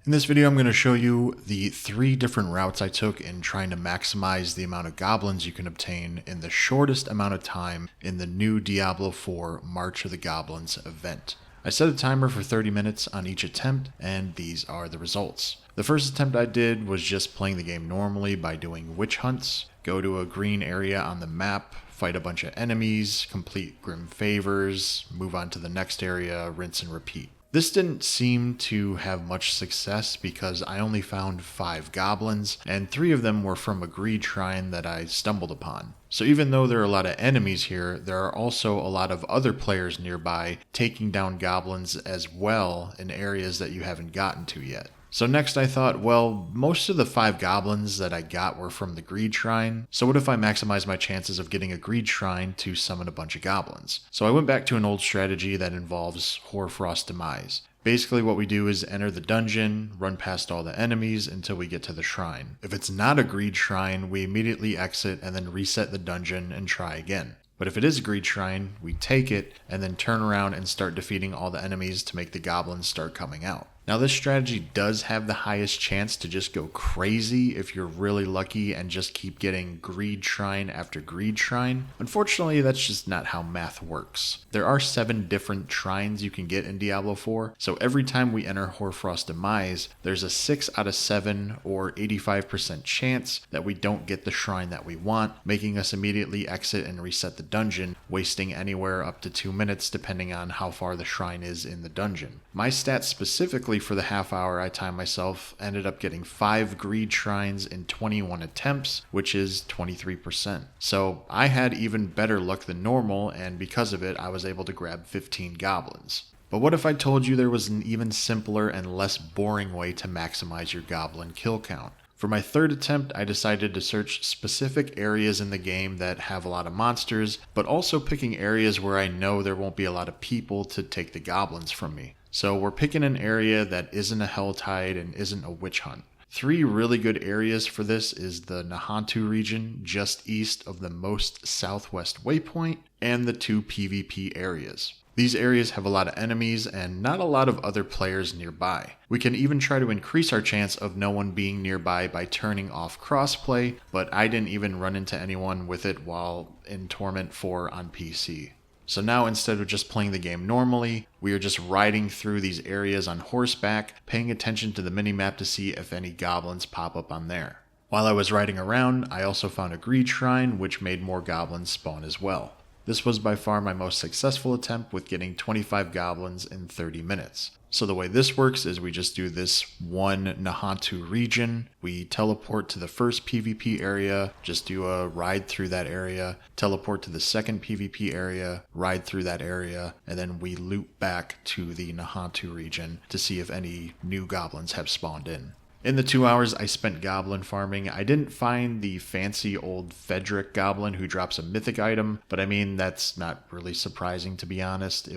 In this video, I'm going to show you the 3 different routes I took in trying to maximize the amount of goblins you can obtain in the shortest amount of time in the new Diablo 4 March of the Goblins event. I set a timer for 30 minutes on each attempt, and these are the results. The first attempt I did was just playing the game normally by doing witch hunts, go to a green area on the map, fight a bunch of enemies, complete grim favors, move on to the next area, rinse and repeat. This didn't seem to have much success because I only found 5 goblins, and 3 of them were from a greed shrine that I stumbled upon. So even though there are a lot of enemies here, there are also a lot of other players nearby taking down goblins as well in areas that you haven't gotten to yet. So next I thought, well, most of the 5 goblins that I got were from the Greed Shrine, so what if I maximize my chances of getting a Greed Shrine to summon a bunch of goblins? So I went back to an old strategy that involves Hoarfrost Demise. Basically what we do is enter the dungeon, run past all the enemies until we get to the shrine. If it's not a Greed Shrine, we immediately exit and then reset the dungeon and try again. But if it is a Greed Shrine, we take it and then turn around and start defeating all the enemies to make the goblins start coming out. Now this strategy does have the highest chance to just go crazy if you're really lucky and just keep getting Greed Shrine after Greed Shrine. Unfortunately, that's just not how math works. There are 7 different shrines you can get in Diablo 4, so every time we enter Hoarfrost Demise, there's a 6 out of 7 or 85% chance that we don't get the shrine that we want, making us immediately exit and reset the dungeon, wasting anywhere up to 2 minutes depending on how far the shrine is in the dungeon. My stats specifically for the half hour I timed myself ended up getting 5 greed shrines in 21 attempts, which is 23%. So I had even better luck than normal, and because of it I was able to grab 15 goblins. But what if I told you there was an even simpler and less boring way to maximize your goblin kill count? For my 3rd attempt, I decided to search specific areas in the game that have a lot of monsters, but also picking areas where I know there won't be a lot of people to take the goblins from me. So we're picking an area that isn't a Helltide and isn't a witch hunt. 3 really good areas for this is the Nahantu region just east of the most southwest waypoint and the 2 PvP areas. These areas have a lot of enemies and not a lot of other players nearby. We can even try to increase our chance of no one being nearby by turning off crossplay, but I didn't even run into anyone with it while in Torment 4 on PC. So now instead of just playing the game normally, we are just riding through these areas on horseback, paying attention to the minimap to see if any goblins pop up on there. While I was riding around, I also found a greed shrine which made more goblins spawn as well. This was by far my most successful attempt with getting 25 goblins in 30 minutes. So the way this works is we just do this one Nahantu region, we teleport to the first PvP area, just do a ride through that area, teleport to the second PvP area, ride through that area, and then we loop back to the Nahantu region to see if any new goblins have spawned in. In the 2 hours I spent goblin farming, I didn't find the fancy old Fedric goblin who drops a mythic item, but I mean that's not really surprising to be honest.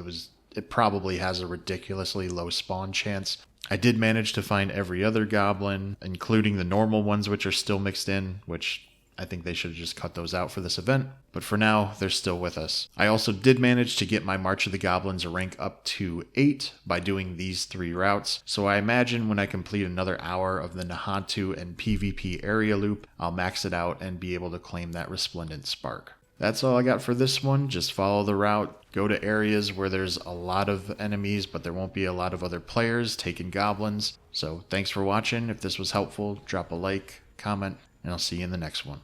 It probably has a ridiculously low spawn chance. I did manage to find every other goblin, including the normal ones which are still mixed in, which I think they should have just cut those out for this event, but for now, they're still with us. I also did manage to get my March of the Goblins rank up to 8 by doing these 3 routes, so I imagine when I complete another hour of the Nahantu and PvP area loop, I'll max it out and be able to claim that Resplendent Spark. That's all I got for this one. Just follow the route, go to areas where there's a lot of enemies, but there won't be a lot of other players taking goblins. So thanks for watching. If this was helpful, drop a like, comment, and I'll see you in the next one.